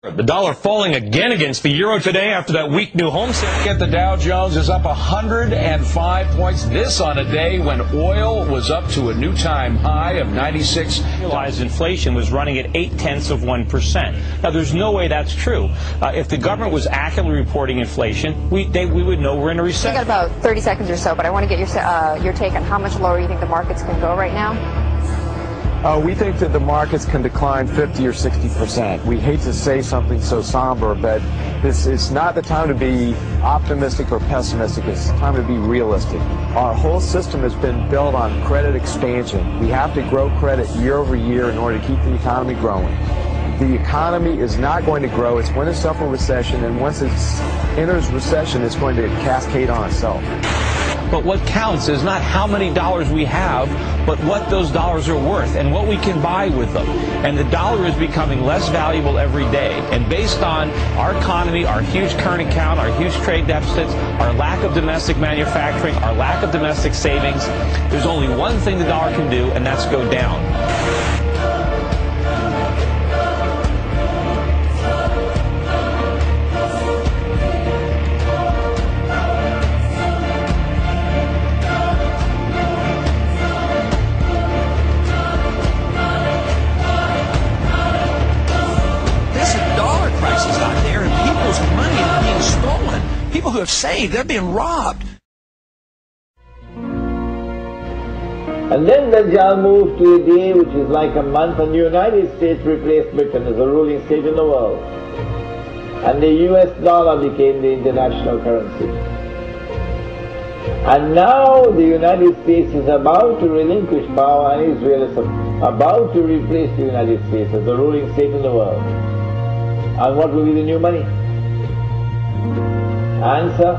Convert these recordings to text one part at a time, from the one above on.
The dollar falling again against the euro today after that weak new home sale. The Dow Jones is up 105 points. This on a day when oil was up to a new time high of 96. Realized inflation was running at 0.8%. Now, there's no way that's true. If the government was accurately reporting inflation, we would know we're in a recession. We got about 30 seconds or so, but I want to get your take on how much lower you think the markets can go right now. We think that the markets can decline 50 or 60%. We hate to say something so somber, but this is not the time to be optimistic or pessimistic. It's time to be realistic. Our whole system has been built on credit expansion. We have to grow credit year over year in order to keep the economy growing. The economy is not going to grow. It's going to suffer recession, and once it enters recession, it's going to cascade on itself. But what counts is not how many dollars we have, but what those dollars are worth and what we can buy with them. And the dollar is becoming less valuable every day. And based on our economy, our huge current account, our huge trade deficits, our lack of domestic manufacturing, our lack of domestic savings, there's only one thing the dollar can do, and that's go down. People who have saved, they're being robbed. And then Dajjal moved to a day which is like a month, and the United States replaced Britain as the ruling state in the world. And the US dollar became the international currency. And now the United States is about to relinquish power, and Israel is about to replace the United States as the ruling state in the world. And what will be the new money? Answer: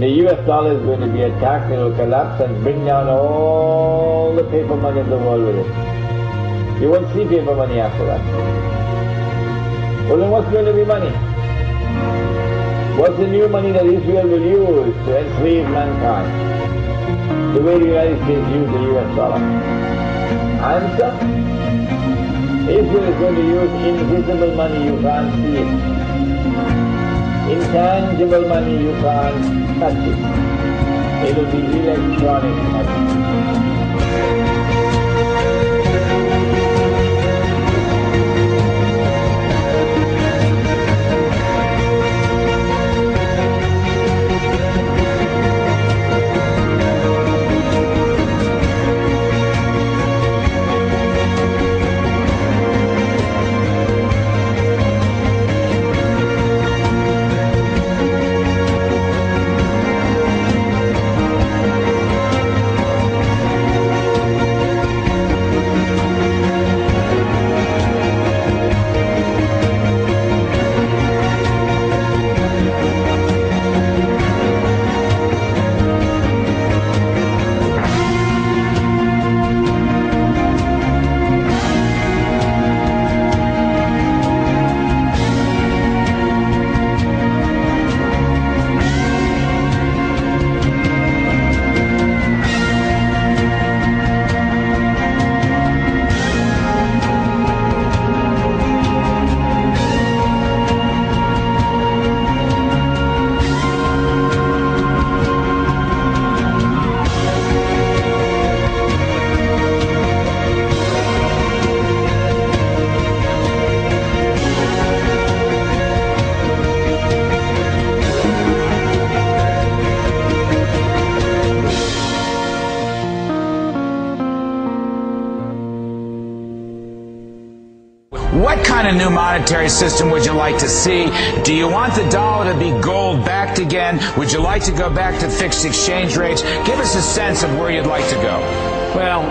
the US dollar is going to be attacked, it will collapse and bring down all the paper money of the world with it. You won't see paper money after that. Well, then what's going to be money? What's the new money that Israel will use to enslave mankind? The way the United States used the US dollar. Answer: Israel is going to use invisible money, you can't see it. Intangible money, you can't touch it. It will be electronic money. What kind of new monetary system would you like to see? Do you want the dollar to be gold backed again? Would you like to go back to fixed exchange rates? Give us a sense of where you'd like to go. Well,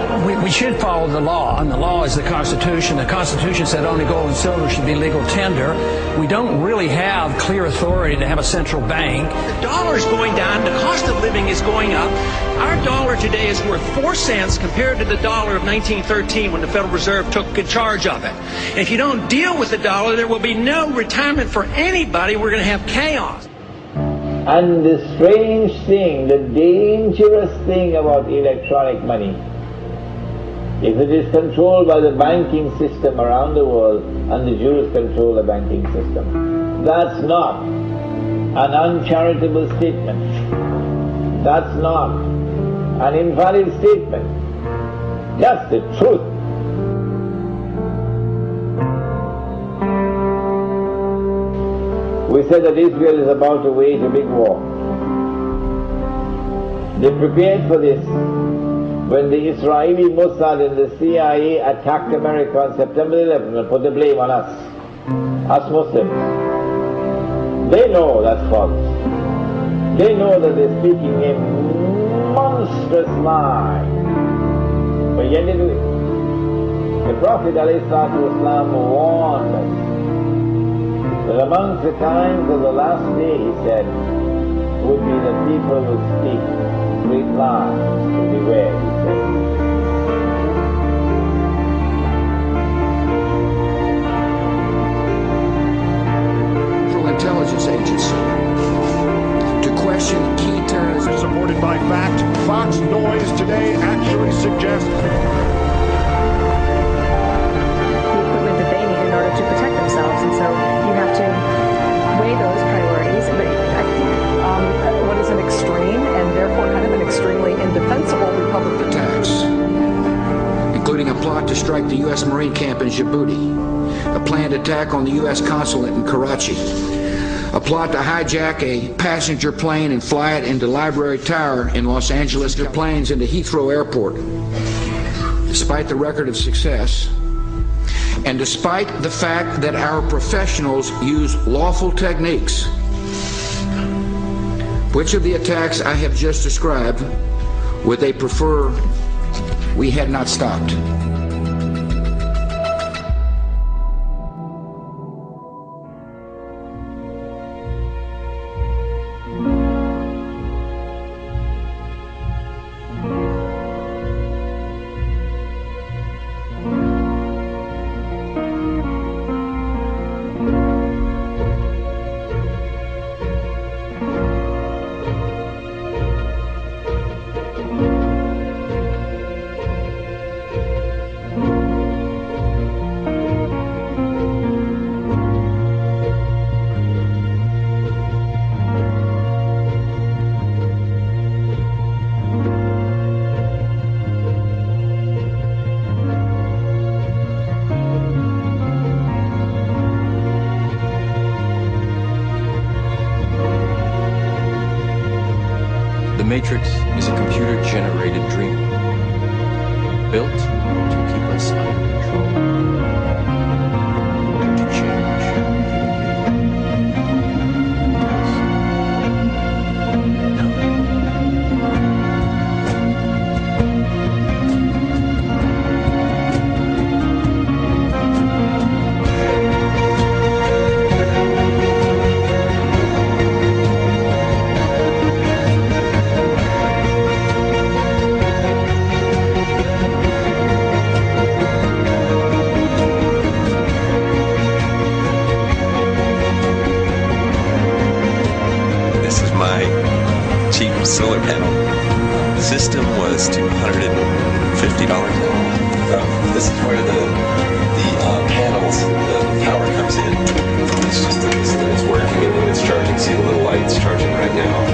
we should follow the law, and the law is the Constitution. The Constitution said only gold and silver should be legal tender. We don't really have clear authority to have a central bank. The dollar's going down. The cost of living is going up. Our dollar today is worth 4 cents compared to the dollar of 1913 when the Federal Reserve took charge of it. And if you don't deal with the dollar, there will be no retirement for anybody. We're going to have chaos. And the strange thing, the dangerous thing about electronic money If it is controlled by the banking system around the world and the Jews control the banking system, that's not an uncharitable statement. That's not an invalid statement. That's the truth. We said that Israel is about to wage a big war. They prepared for this when the Israeli Mossad and the CIA attacked America on September 11th and put the blame on us Muslims. They know that's false. They know that they're speaking a monstrous lie. But yet they do it. The Prophet ﷺ warned us that amongst the times of the last day, he said, would be the people who speak great lies. Beware, he said. Intelligence agency to question key terms. Supported by fact, Fox Noise today actually suggests the equipment that they need in order to protect themselves, and so you have to weigh those priorities. But I think what is an extreme and therefore kind of an extremely indefensible Republican attacks, including a plot to strike the U.S. Marine camp in Djibouti, a planned attack on the U.S. consulate in Karachi, a plot to hijack a passenger plane and fly it into Library Tower in Los Angeles, their planes into Heathrow Airport. Despite the record of success, and despite the fact that our professionals use lawful techniques, which of the attacks I have just described would they prefer we had not stopped? The Matrix is a computer-generated dream, built to keep us under control, to change. Solar panel. The system was $250. This is where the panels, the power comes in. It's just it's working and it's charging. See the little lights charging right now.